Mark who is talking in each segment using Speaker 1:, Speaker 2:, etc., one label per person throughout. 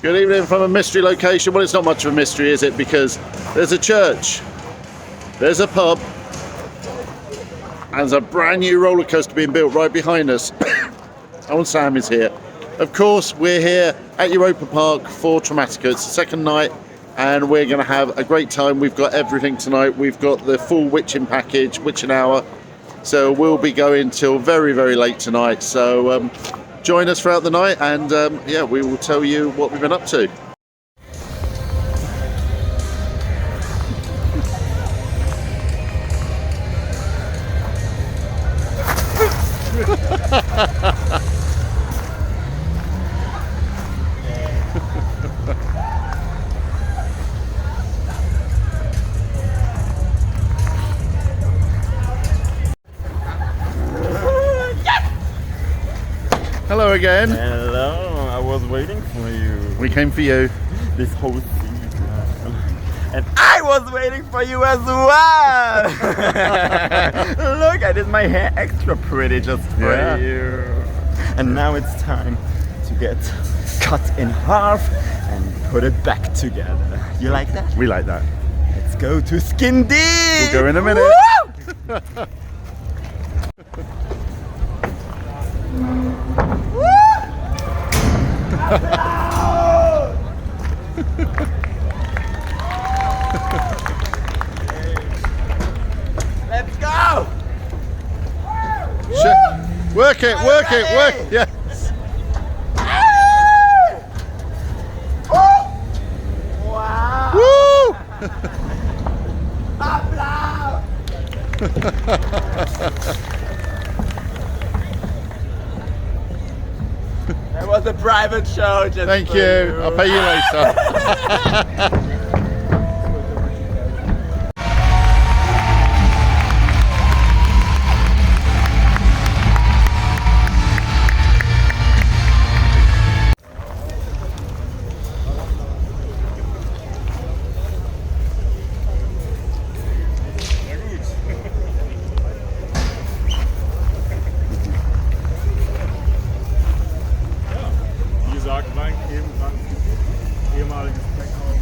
Speaker 1: Good evening from a mystery location. Well, it's not much of a mystery, is it? Because there's a church, there's a pub, and there's a brand new roller coaster being built right behind us. And Sam is here. Of course, we're here at Europa Park for Traumatica. It's the second night, and we're going to have a great time. We've got everything tonight. We've got the full witching package, witching hour. So we'll be going till very, very late tonight. So join us throughout the night, and yeah, we will tell you what we've been up to. Hello again.
Speaker 2: Hello, I was waiting for you.
Speaker 1: We came for you.
Speaker 2: This whole season. And I was waiting for you as well! Look, I did my hair extra pretty just for you. And now it's time to get cut in half and put it back together. You like that?
Speaker 1: We like that.
Speaker 2: Let's go to Skin Deep!
Speaker 1: We'll go in a minute.
Speaker 2: Let's go!
Speaker 1: Work it, work it, work it. Yes.
Speaker 2: Wow!
Speaker 1: Woo!
Speaker 2: That was a private show. Just
Speaker 1: Thank you. I'll pay you later.
Speaker 3: Wie gesagt, mein ehemaliges Backhaus.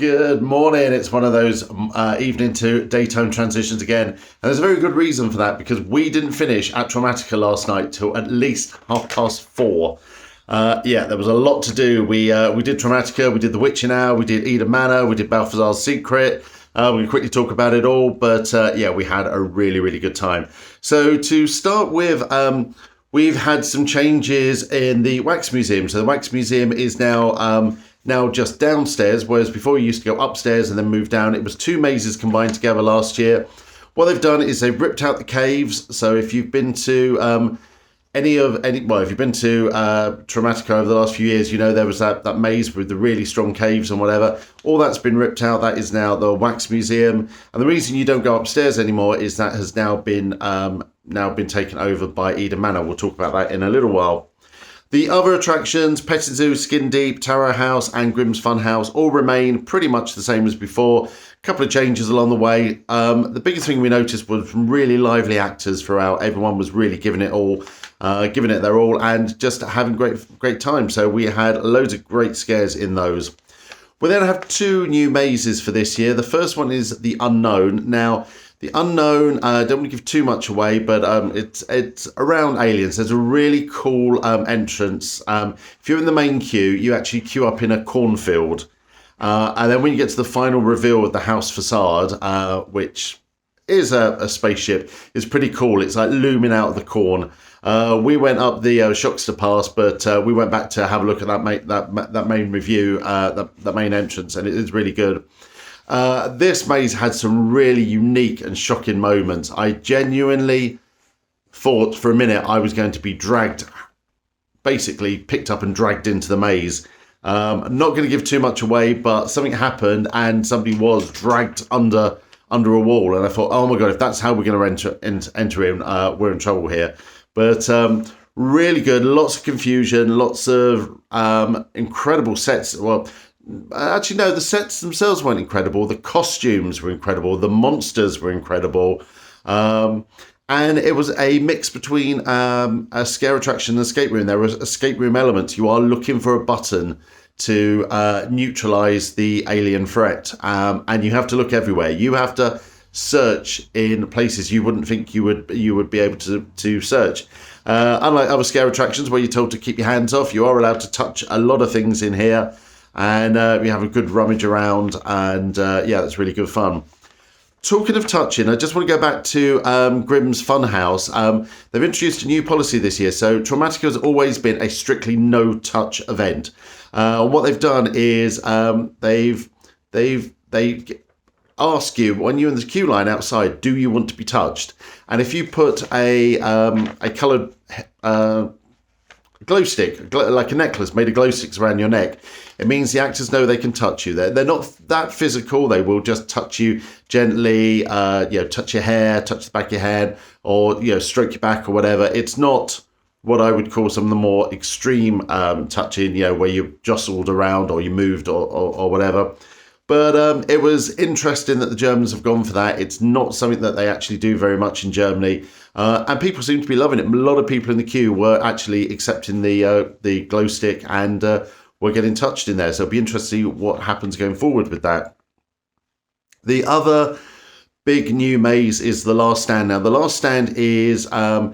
Speaker 1: Good morning. It's one of those evening to daytime transitions again. And there's a very good reason for that, because we didn't finish at Traumatica last night till at least 4:30. Yeah, there was a lot to do. We did Traumatica, we did the Witching Hour, we did Eden Manor, we did Balthazars Sceret. We'll quickly talk about it all, but yeah, we had a really, really good time. So to start with, we've had some changes in the Wax Museum. So the Wax Museum is now just downstairs, whereas before you used to go upstairs and then move down. It was two mazes combined together last year. What they've done is they've ripped out the caves. So if you've been to if you've been to Traumatica over the last few years, you know there was that maze with the really strong caves and whatever. All that's been ripped out. That is now the Wax Museum. And the reason you don't go upstairs anymore is that has now been taken over by Eden Manor. We'll talk about that in a little while. The other attractions, Petting Zoo, Skin Deep, Tarot House and Grimm's Fun House all remain pretty much the same as before. A couple of changes along the way. The biggest thing we noticed was really lively actors throughout. Everyone was really giving it their all and just having great time. So we had loads of great scares in those. We then have two new mazes for this year. The first one is the Unknown. Now, the Unknown, I don't want to give too much away, but it's around aliens. There's a really cool entrance. If you're in the main queue, you actually queue up in a cornfield. And then when you get to the final reveal of the house facade, which is a spaceship, it's pretty cool. It's like looming out of the corn. We went up the Shockster Pass, but we went back to have a look at that main review, that main entrance, and it is really good. This maze had some really unique and shocking moments. I genuinely thought for a minute I was going to be dragged, basically picked up and dragged into the maze. I'm not going to give too much away, but something happened and somebody was dragged under a wall, and I thought, oh my god, if that's how we're going to enter in, we're in trouble here. But really good, lots of confusion, lots of incredible sets. Well, actually, no, the sets themselves weren't incredible. The costumes were incredible. The monsters were incredible. And it was a mix between a scare attraction and escape room. There was escape room elements. You are looking for a button to neutralize the alien threat. And you have to look everywhere. You have to search in places you wouldn't think you would be able to search. Unlike other scare attractions where you're told to keep your hands off, you are allowed to touch a lot of things in here. And we have a good rummage around, and yeah, that's really good fun. Talking of touching, I just want to go back to Grimm's Fun House. They've introduced a new policy this year. So Traumatica has always been a strictly no-touch event. What they've done is they ask you when you're in the queue line outside, do you want to be touched? And if you put a coloured glow stick, like a necklace made of glow sticks around your neck, it means the actors know they can touch you. They're not that physical. They will just touch you gently, touch your hair, touch the back of your head, or stroke your back or whatever. It's not what I would call some of the more extreme touching, where you jostled around or you moved or whatever. But it was interesting that the Germans have gone for that. It's not something that they actually do very much in Germany. And people seem to be loving it. A lot of people in the queue were actually accepting the glow stick and were getting touched in there. So it'll be interesting to see what happens going forward with that. The other big new maze is the Last Stand. Now, the Last Stand is an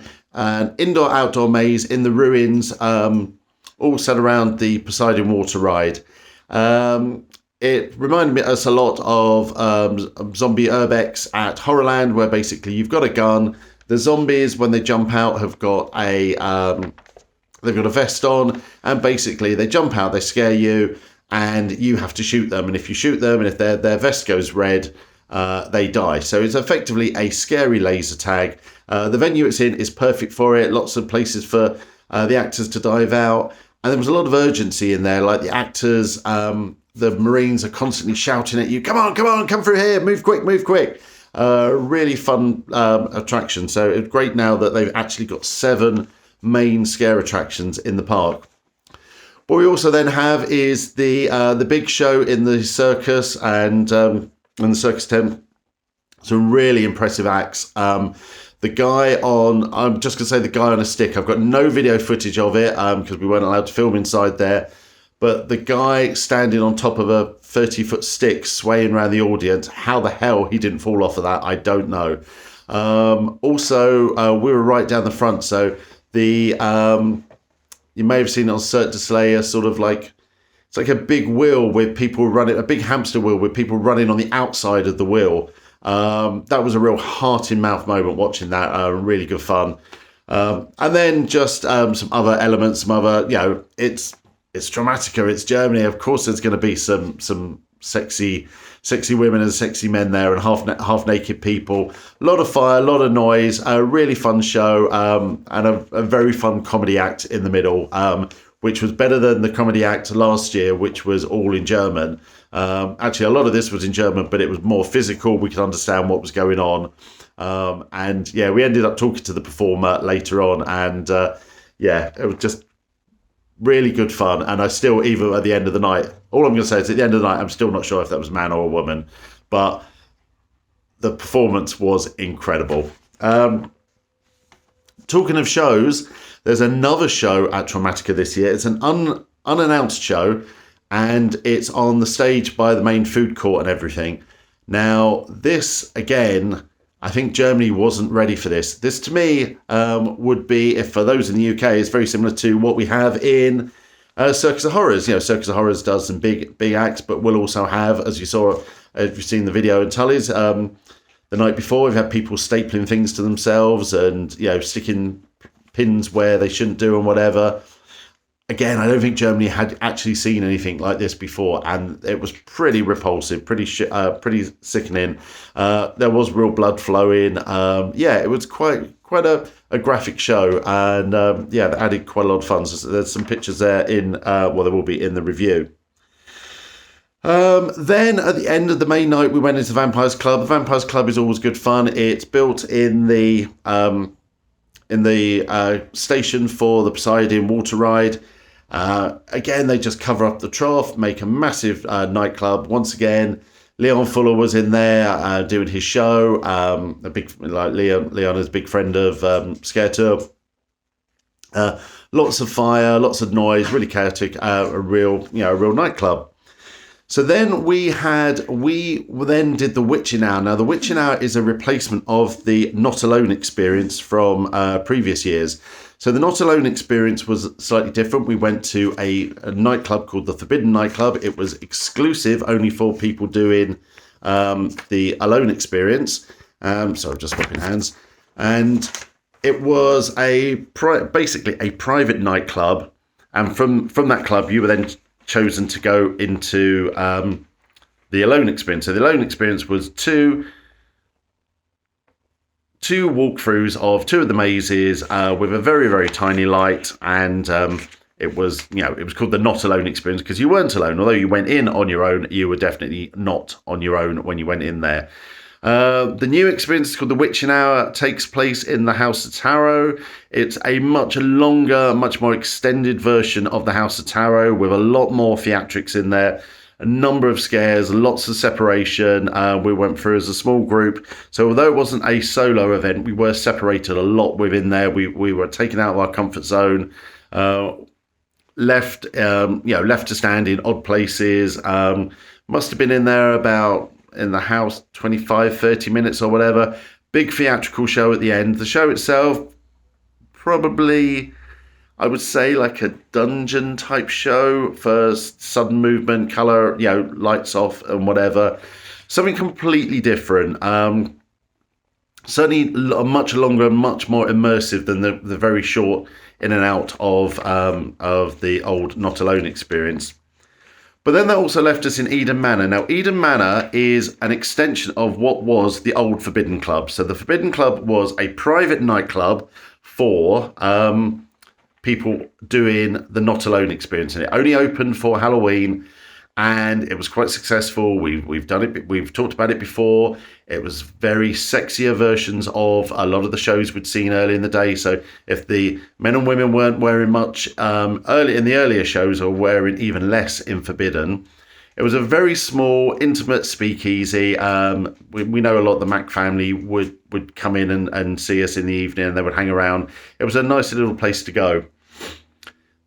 Speaker 1: indoor-outdoor maze in the ruins, all set around the Poseidon water ride. It reminded us a lot of zombie urbex at Horrorland, where basically you've got a gun. The zombies, when they jump out, have got they've got a vest on, and basically they jump out, they scare you, and you have to shoot them. And if you shoot them, and if their vest goes red, they die. So it's effectively a scary laser tag. The venue it's in is perfect for it. Lots of places for the actors to dive out, and there was a lot of urgency in there. Like the actors, the Marines are constantly shouting at you, come on, come through here, move quick. Really fun attraction. So it's great now that they've actually got 7 main scare attractions in the park. What we also then have is the big show in the circus and in the circus tent. Some really impressive acts. The guy on, the guy on a stick. I've got no video footage of it because we weren't allowed to film inside there. but the guy standing on top of a 30-foot stick swaying around the audience, how the hell he didn't fall off of that, I don't know. Also, we were right down the front, so the you may have seen it on Cirque du Soleil, sort of like, it's like a big wheel with people running, a big hamster wheel with people running on the outside of the wheel. That was a real heart-in-mouth moment watching that, really good fun. And then just some other elements, some other, it's Traumatica, it's Germany. Of course, there's going to be some sexy women and sexy men there, and half naked people. A lot of fire, a lot of noise. A really fun show, and a very fun comedy act in the middle, which was better than the comedy act last year, which was all in German. Actually, a lot of this was in German, but it was more physical. We could understand what was going on. And yeah, we ended up talking to the performer later on, and it was just really good fun. And I still, even at the end of the night, all I'm going to say is at the end of the night, I'm still not sure if that was a man or a woman, but the performance was incredible. Talking of shows, there's another show at Traumatica this year. It's an unannounced show, and it's on the stage by the main food court and everything. Now, this, again, I think Germany wasn't ready for this. This, to me, would be, if for those in the UK, is very similar to what we have in Circus of Horrors. Circus of Horrors does some big acts, but we'll also have, as you saw, if you've seen the video in Tully's, the night before, we've had people stapling things to themselves and, sticking pins where they shouldn't do and whatever. Again, I don't think Germany had actually seen anything like this before, and it was pretty repulsive, pretty sickening. There was real blood flowing. It was quite a graphic show, and that added quite a lot of fun. So there's some pictures there there will be in the review. Then at the end of the main night, we went into the Vampires Club. The Vampires Club is always good fun. It's built in the station for the Poseidon water ride. Again, they just cover up the trough, make a massive nightclub. Once again, Leon Fuller was in there doing his show. Leon is a big friend of ScareTOUR. Lots of fire, lots of noise, really chaotic. A real nightclub. So then we then did the Witching Hour. Now, the Witching Hour is a replacement of the Not Alone experience from previous years. So the Not Alone experience was slightly different. We went to a nightclub called the Forbidden Nightclub. It was exclusive only for people doing the Alone experience. So just swapping hands. And it was basically a private nightclub. And from that club, you were then chosen to go into the Alone experience. So the Alone experience was two walkthroughs of two of the mazes with a very, very tiny light, and it was called the Not Alone experience because you weren't alone. Although you went in on your own, you were definitely not on your own when you went in there. The new experience is called the Witching Hour. It takes place in the House of Tarot. It's a much longer, much more extended version of the House of Tarot with a lot more theatrics in there. A number of scares, lots of separation. We went through as a small group. So although it wasn't a solo event, we were separated a lot within there. We were taken out of our comfort zone, left to stand in odd places. Must have been in there in the house 25-30 minutes or whatever. Big theatrical show at the end. The show itself, probably, I would say, like a dungeon type show. First, sudden movement, color, lights off and whatever. Something completely different. Certainly much longer, much more immersive than the very short in and out of the old Not Alone experience. But then that also left us in Eden Manor. Now, Eden Manor is an extension of what was the old Forbidden Club. So the Forbidden Club was a private nightclub for people doing the Not Alone experience, and it only opened for Halloween, and it was quite successful. We've done it. We've talked about it before. It was very sexier versions of a lot of the shows we'd seen early in the day. So if the men and women weren't wearing much early in the earlier shows, or wearing even less in Forbidden, it was a very small, intimate speakeasy. We know a lot of the Mac family would come in and see us in the evening, and they would hang around. It was a nice little place to go.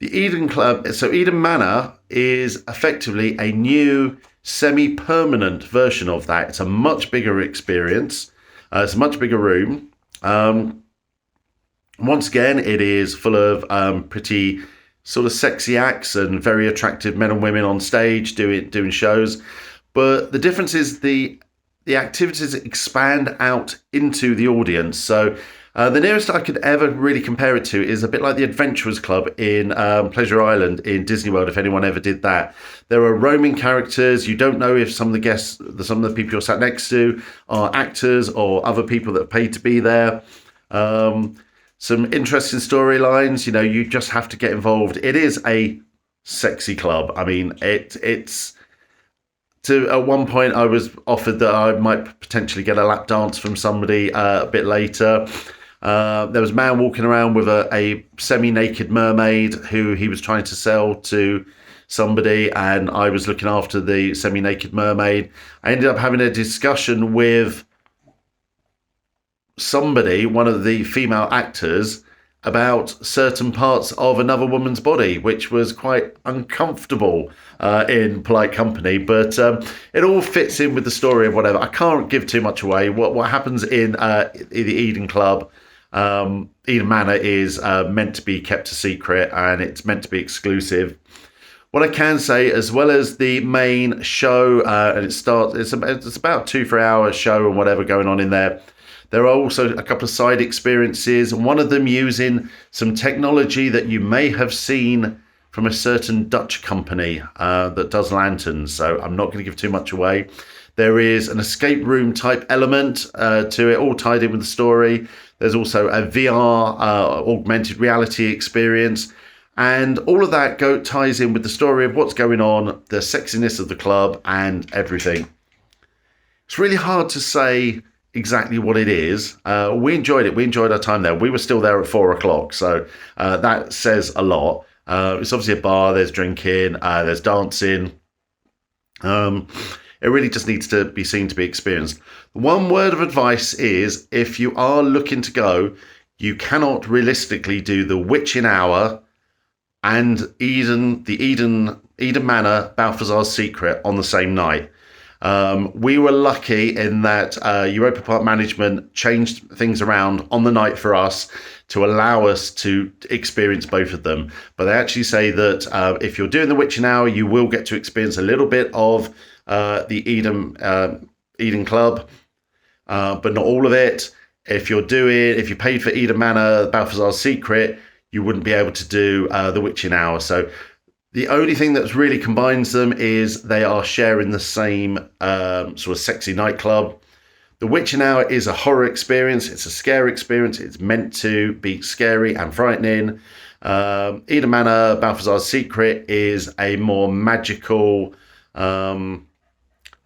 Speaker 1: The Eden Club, so Eden Manor is effectively a new semi-permanent version of that. It's a much bigger experience. It's a much bigger room. Once again, it is full of pretty sort of sexy acts and very attractive men and women on stage doing shows. But the difference is the activities expand out into the audience. So the nearest I could ever really compare it to is a bit like the Adventurers Club in Pleasure Island in Disney World, if anyone ever did that. There are roaming characters. You don't know if some of the guests, some of the people you're sat next to are actors or other people that are paid to be there. Some interesting storylines. You just have to get involved. It is a sexy club. I mean, it's... At one point, I was offered that I might potentially get a lap dance from somebody a bit later. There was a man walking around with a semi-naked mermaid who he was trying to sell to somebody, and I was looking after the semi-naked mermaid. I ended up having a discussion with somebody, one of the female actors, about certain parts of another woman's body, which was quite uncomfortable in polite company, but it all fits in with the story of whatever. I can't give too much away. What happens in the Eden Club, Eden Manor, is meant to be kept a secret, and it's meant to be exclusive. What I can say, as well as the main show, and it's about a 2-3 hour show and whatever going on in there, there are also a couple of side experiences, and one of them using some technology that you may have seen from a certain Dutch company that does lanterns. So I'm not going to give too much away. There is an escape room type element to it, all tied in with the story. There's also a VR augmented reality experience. And all of that ties in with the story of what's going on, the sexiness of the club and everything. It's really hard to say exactly what it is. We enjoyed it. We enjoyed our time there. We were still there at 4:00, so that says a lot. It's obviously a bar. There's drinking. There's dancing. It really just needs to be seen to be experienced. One word of advice is, if you are looking to go, you cannot realistically do the Witching Hour and the Eden Manor Balthazars Sceret on the same night. We were lucky in that Europa Park management changed things around on the night for us to allow us to experience both of them. But they actually say that if you're doing the Witching Hour, you will get to experience a little bit of the Eden Club, but not all of it. If you paid for Eden Manor Balthazars Sceret, you wouldn't be able to do the Witching Hour. So the only thing that really combines them is they are sharing the same sort of sexy nightclub. The Witching Hour is a horror experience. It's a scare experience. It's meant to be scary and frightening. Eden Manor Balthazars Sceret is a more magical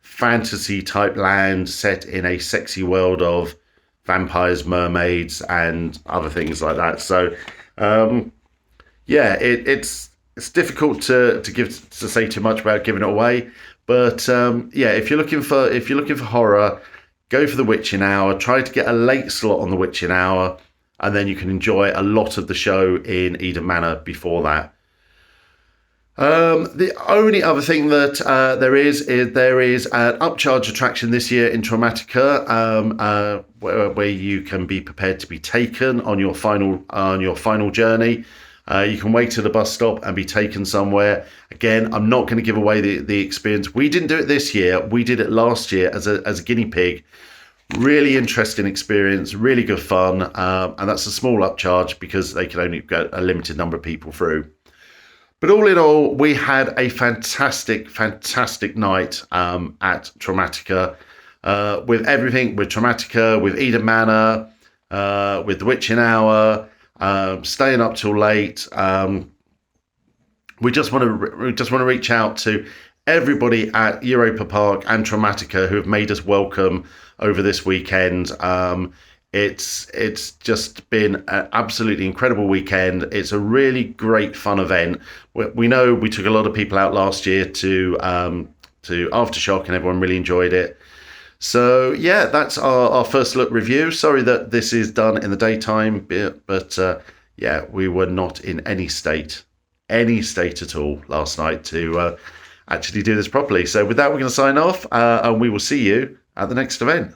Speaker 1: fantasy type land set in a sexy world of vampires, mermaids, and other things like that. So it's difficult to say too much about giving it away, but if you're looking for horror, go for the Witching Hour. Try to get a late slot on the Witching Hour, and then you can enjoy a lot of the show in Eden Manor before that. The only other thing that there is an upcharge attraction this year in Traumatica, where you can be prepared to be taken on your final journey. You can wait at a bus stop and be taken somewhere. Again, I'm not going to give away the experience. We didn't do it this year. We did it last year as a guinea pig. Really interesting experience, really good fun. And that's a small upcharge because they can only get a limited number of people through. But all in all, we had a fantastic, fantastic night at Traumatica with everything, with Traumatica, with Eden Manor, with the Witching Hour, staying up till late. We just want to reach out to everybody at Europa Park and Traumatica who have made us welcome over this weekend. It's just been an absolutely incredible weekend. It's a really great fun event. We know we took a lot of people out last year to Aftershock, and everyone really enjoyed it. So yeah, that's our first look review. Sorry that this is done in the daytime, but we were not in any state any state at all last night to actually do this properly. So with that, we're going to sign off, and we will see you at the next event.